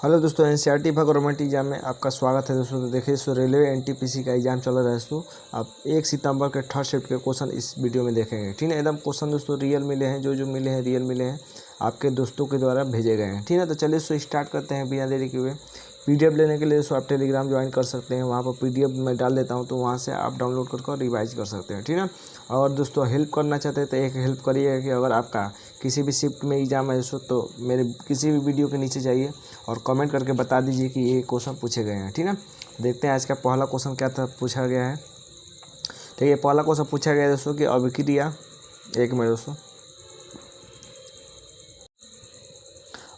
Hello दोस्तों, NCERT government exam में आपका स्वागत है दोस्तों। तो देखिए दोस्तों, रेलवे एनटीपीसी का एग्जाम चल रहा है दोस्तों। आप 1 सितंबर के थर्ड शिफ्ट के क्वेश्चन इस वीडियो में देखेंगे, ठीक है। एकदम क्वेश्चन दोस्तों रियल मिले हैं, जो मिले हैं रियल मिले हैं, आपके दोस्तों के द्वारा भेजे गए हैं, ठीक है। तो चलिए दोस्तों स्टार्ट करते हैं बिना देरी के हुए। पीडीएफ लेने के लिए दोस्तों आप टेलीग्राम ज्वाइन कर सकते हैं, वहाँ पर पीडीएफ मैं डाल देता हूँ, तो वहाँ से आप डाउनलोड कर रिवाइज कर सकते हैं, ठीक है। और दोस्तों हेल्प करना चाहते हैं तो एक हेल्प करिए कि अगर आपका किसी भी शिफ्ट में एग्जाम है दोस्तों, तो मेरे किसी भी वीडियो के नीचे जाइए और कमेंट करके बता दीजिए कि ये क्वेश्चन पूछे गए हैं, ठीक है। देखते हैं आज का पहला क्वेश्चन क्या था पूछा गया है। ठीक है, पहला क्वेश्चन पूछा गया है दोस्तों कि अभिक्रिया, एक मिनट दोस्तों,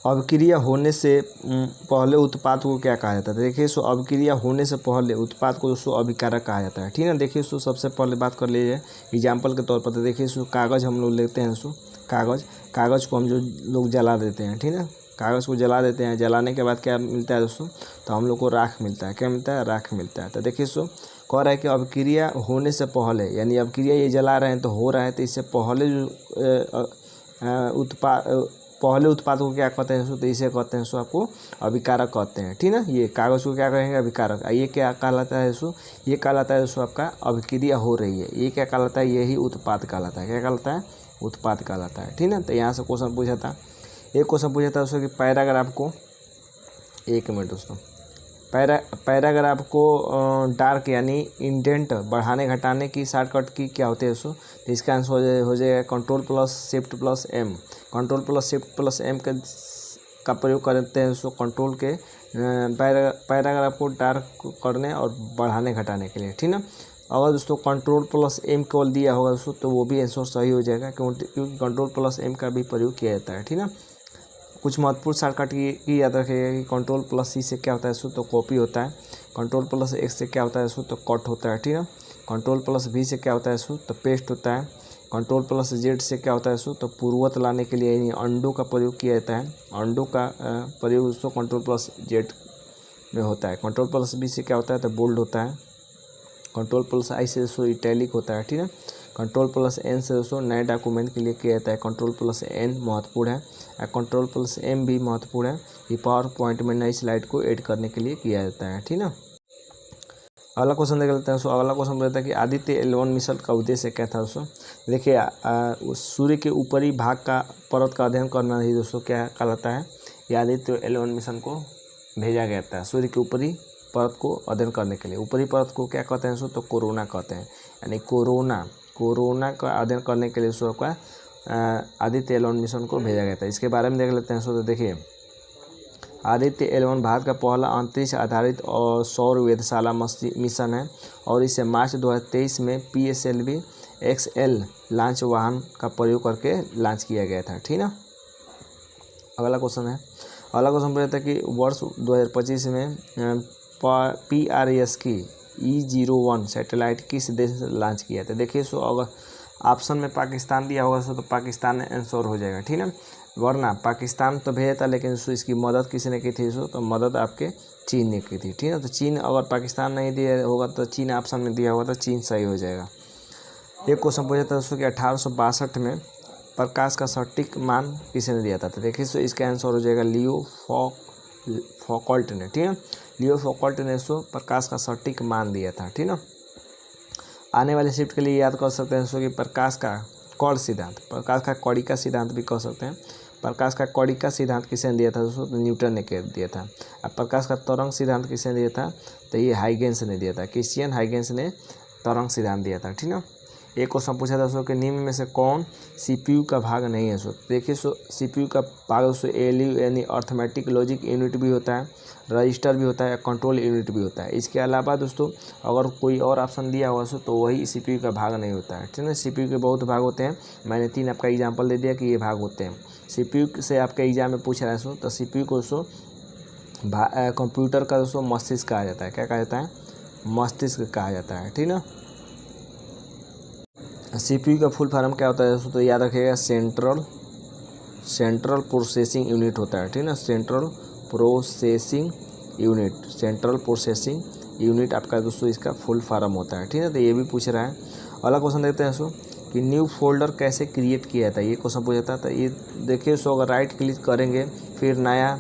अभिक्रिया होने से पहले उत्पाद को क्या कहा जाता है। देखिए सो अभिक्रिया होने से पहले उत्पाद को दोस्तों अभिकारक कहा जाता है, ठीक है। देखिए सो सबसे पहले बात कर लीजिए एग्जाम्पल के तौर पर। तो देखिए सो कागज़ हम लोग लेते हैं दोस्तों, कागज़ को हम जो लोग जला देते हैं, ठीक है। कागज़ को जला देते हैं, जलाने के बाद क्या मिलता है दोस्तों, तो हम लोग को राख मिलता है। क्या मिलता है? राख मिलता है। तो देखिए सो कह रहा है कि अभिक्रिया होने से पहले, यानी अभिक्रिया ये जला रहे हैं तो हो रहा है, तो इससे पहले जो पहले उत्पाद को क्या कहते हैं, तो इसे कहते हैं सो आपको अभिकारक कहते हैं, ठीक है। ये कागज़ को क्या कहेंगे? अभिकारक। ये क्या कहलाता है सो? ये कहलाता है सो आपका अभिक्रिया हो रही है, ये क्या कहलाता है? यही उत्पाद कहलाता है। क्या कहलाता है? उत्पाद कहलाता है, ठीक है। तो यहाँ से क्वेश्चन पूछा था, एक क्वेश्चन पूछा था दोस्तों कि पैराग्राफ को, एक मिनट दोस्तों, पैराग्राफ को डार्क यानी इंडेंट बढ़ाने घटाने की शॉर्टकट की क्या होती है दोस्तों, तो इसका आंसर हो जाएगा control plus shift plus M. Control plus shift plus M का प्रयोग करते हैं दोस्तों कंट्रोल के पैराग्राफ को डार्क करने और बढ़ाने घटाने के लिए, ठीक है। अगर दोस्तों कंट्रोल प्लस एम केवल दिया होगा दोस्तों, तो वो भी आंसर सही हो जाएगा, क्योंकि कंट्रोल प्लस एम का भी प्रयोग किया जाता है, ठीक है। कुछ महत्वपूर्ण शॉर्टकट की याद रखिएगा कि कंट्रोल प्लस सी से क्या होता है सो, तो कॉपी होता है। कंट्रोल प्लस एक्स से क्या होता है सो, तो कट होता है, ठीक है। कंट्रोल प्लस वी से क्या होता है सो, तो पेस्ट होता है। कंट्रोल प्लस जेड से क्या होता है सो, तो पूर्ववत लाने के लिए यानी अंडो का प्रयोग किया जाता है। अंडो का प्रयोग दोस्तों कंट्रोल प्लस जेड में होता है। कंट्रोल प्लस बी से क्या होता है, तो बोल्ड होता है। कंट्रोल प्लस आई से दोस्तों इटैलिक होता है, ठीक है। कंट्रोल प्लस एन से दोस्तों नए डॉक्यूमेंट के लिए किया जाता है। कंट्रोल प्लस एन महत्वपूर्ण है और कंट्रोल प्लस एम भी महत्वपूर्ण है। ये पावर पॉइंट में नई स्लाइड को ऐड करने के लिए किया जाता है, ठीक है। अगला क्वेश्चन देख लेते हैं। सो अगला क्वेश्चन कहता है कि आदित्य L1 मिशन का उद्देश्य क्या था दोस्तों। देखिए सूर्य के ऊपरी भाग का परत का अध्ययन करना ही दोस्तों क्या कहलाता है। ये आदित्य L1 मिशन को भेजा गया था सूर्य के ऊपरी परत को अध्ययन करने के लिए। ऊपरी परत को क्या कहते हैं सो, तो कोरोना कहते हैं, यानी कोरोना का अध्ययन करने के लिए सो का आदित्य L1 मिशन को भेजा गया था। इसके बारे में देख लेते हैं। सो तो देखिए आदित्य L1 भारत का पहला अंतरिक्ष आधारित और सौर वेधशाला मिशन है और इसे मार्च 2023 में PSLV XL लॉन्च वाहन का प्रयोग करके लॉन्च किया गया था, ठीक है। अगला क्वेश्चन पूछता है कि वर्ष 2025 में PRS की E01 सैटेलाइट किस देश से लॉन्च किया था। देखिए सो अगर ऑप्शन में पाकिस्तान दिया होगा सो, तो पाकिस्तान आंसर हो जाएगा, ठीक है। वरना पाकिस्तान तो भेजा था, लेकिन सो इसकी मदद किसने की थी सो, तो मदद आपके चीन ने की थी, ठीक है। तो चीन, अगर पाकिस्तान नहीं दिया होगा तो चीन ऑप्शन में दिया होगा तो चीन सही हो जाएगा। एक क्वेश्चन पूछा था दोस्तों कि 1862 में प्रकाश का सटीक मान किसने दिया था। तो देखिए सो इसका आंसर हो जाएगा लियो फौकॉल्ट ने, ठीक है। लियो फौकॉल्ट ने सो प्रकाश का सटीक मान दिया था, ठीक है। आने वाले शिफ्ट के लिए याद कर सकते हैं सो कि प्रकाश का कौड़ सिद्धांत, प्रकाश का कौड़ी का सिद्धांत भी कह सकते हैं। प्रकाश का कौड़ी का सिद्धांत किसने दिया था दोस्तों, तो न्यूटन ने दिया था। अब प्रकाश का तरंग सिद्धांत किसने दिया था, तो ये हाइगेंस ने दिया था। क्रिश्चियन हाइगेंस ने तरंग सिद्धांत दिया था, ठीक है। एक क्वेश्चन पूछा था दोस्तों कि निम्न में से कौन CPU का भाग नहीं है सो। देखिए सो CPU का भाग दोस्तों ALU यानी अर्थमेटिक लॉजिक यूनिट भी होता है, रजिस्टर भी होता है, कंट्रोल यूनिट भी होता है। इसके अलावा दोस्तों अगर कोई और ऑप्शन दिया हुआ सो, तो वही CPU का भाग नहीं होता है, ठीक है। CPU के बहुत भाग होते हैं, मैंने 3 आपका एग्जाम्पल दे दिया कि ये भाग होते हैं। CPU से आपके एग्जाम में पूछ रहा है सो, तो CPU को सो कंप्यूटर का दोस्तों मस्तिष्क कहा जाता है। क्या कहा जाता है? मस्तिष्क कहा जाता है, ठीक है। CPU का फुल फॉर्म क्या होता है दोस्तों, तो याद रखिएगा सेंट्रल प्रोसेसिंग यूनिट होता है, ठीक है ना। सेंट्रल प्रोसेसिंग यूनिट आपका दोस्तों इसका फुल फॉर्म होता है, ठीक है। तो ये भी पूछ रहा है। अगला क्वेश्चन देखते हैं दोस्तों कि न्यू फोल्डर कैसे क्रिएट किया था, ये क्वेश्चन पूछा था। तो ये देखिए सो अगर राइट क्लिक करेंगे फिर नया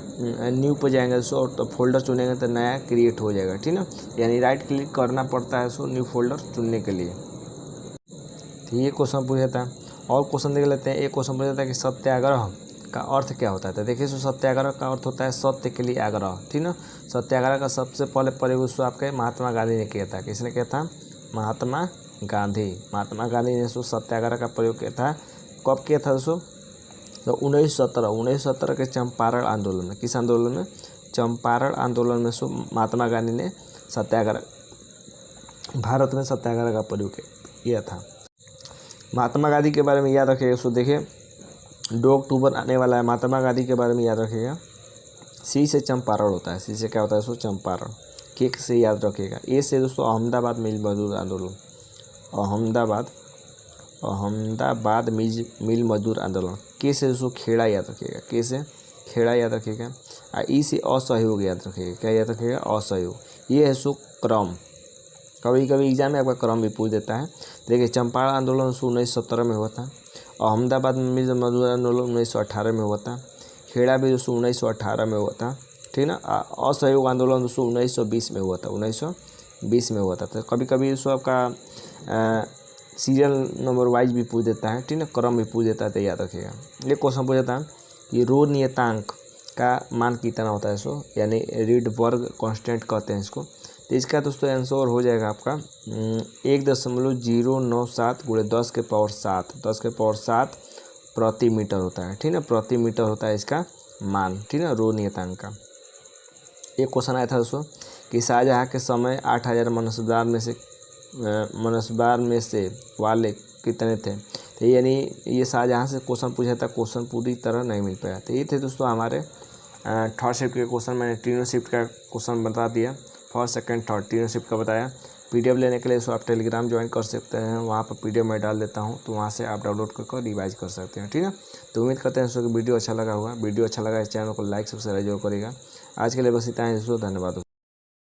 न्यू पे जाएंगे सो तो फोल्डर चुनेंगे तो नया क्रिएट हो जाएगा, ठीक ना। यानी राइट क्लिक करना पड़ता है सो न्यू फोल्डर चुनने के लिए। तो ये क्वेश्चन पूछा था। और क्वेश्चन देख लेते हैं। एक क्वेश्चन पूछा था कि सत्याग्रह का अर्थ क्या होता है। तो देखिए सो सत्याग्रह का अर्थ होता है सत्य के लिए आग्रह, ठीक ना। सत्याग्रह का सबसे पहले प्रयोग उसको आपके महात्मा गांधी ने किया था। किसने किया था? महात्मा गांधी। महात्मा गांधी ने सो सत्याग्रह का प्रयोग किया था। कब किया था दोस्तों? तो 1917 के चंपारण आंदोलन में। किस आंदोलन में? चंपारण आंदोलन में सो महात्मा गांधी ने सत्याग्रह, भारत में सत्याग्रह का प्रयोग किया था। महात्मा गांधी के बारे में याद रखिएगा। सो देखिए 2 अक्टूबर आने वाला है। महात्मा गांधी के बारे में याद रखिएगा। सी से चंपारण होता है। सी से क्या होता है? सो चंपारण। के से याद रखिएगा। ए से दोस्तों अहमदाबाद मिल मजदूर आंदोलन। अहमदाबाद मिल मजदूर आंदोलन। के से दोस्तों खेड़ा याद रखिएगा। के से खेड़ा याद रखिएगा। ई से असहयोग याद रखिएगा। क्या याद रखिएगा? असहयोग। ये है सो क्रम। कभी कभी एग्जाम में आपका क्रम भी पूछ देता है। देखिए चंपारण आंदोलन 1917 में हुआ था। अहमदाबाद मिल मजदूर आंदोलन 1918 में हुआ था। खेड़ा भी दोस्तों 1918 में हुआ था, ठीक ना। असहयोग आंदोलन दोस्तों 1920 में हुआ था। 1920 में हुआ था। तो कभी कभी दोस्तों आपका सीरियल नंबर वाइज भी पूछ देता है, ठीक ना। क्रम भी पूछ देता है, तो याद रखिएगा। ये क्वेश्चन पूछा था कि रो नियतांक का मान कितना होता है सो, यानी रीडबर्ग कांस्टेंट कहते हैं इसको। तो इसका दोस्तों आंसर हो जाएगा आपका 1.097 × 10 के पावर 7। 10 के पावर 7 प्रति मीटर होता है, ठीक ना। प्रति मीटर होता है इसका मान, ठीक ना, रो नियतांक का। एक क्वेश्चन आया था दोस्तों कि शाहजहाँ के समय 8000 मनसबार में से वाले कितने थे। तो यानी ये शाहजहाँ से क्वेश्चन पूछा था। क्वेश्चन पूरी तरह नहीं मिल पाया। तो ये थे दोस्तों हमारे थर्ड शिफ्ट के क्वेश्चन। मैंने तीनों शिफ्ट का क्वेश्चन बता दिया। फर्स्ट, सेकंड, थर्ड तीनों शिफ्ट का बताया। पीडीएफ लेने के लिए सो आप टेलीग्राम ज्वाइन कर सकते हैं। वहाँ पर पीडीएफ मैं डाल देता हूँ, तो वहाँ से आप डाउनलोड कर रिवाइज कर सकते हैं, ठीक है। तो उम्मीद करते हैं दोस्तों कि वीडियो अच्छा लगा होगा। वीडियो अच्छा लगा इस चैनल को लाइक सब्सक्राइब जरूर करेगा। आज के लिए बस इतना ही दोस्तों, धन्यवाद।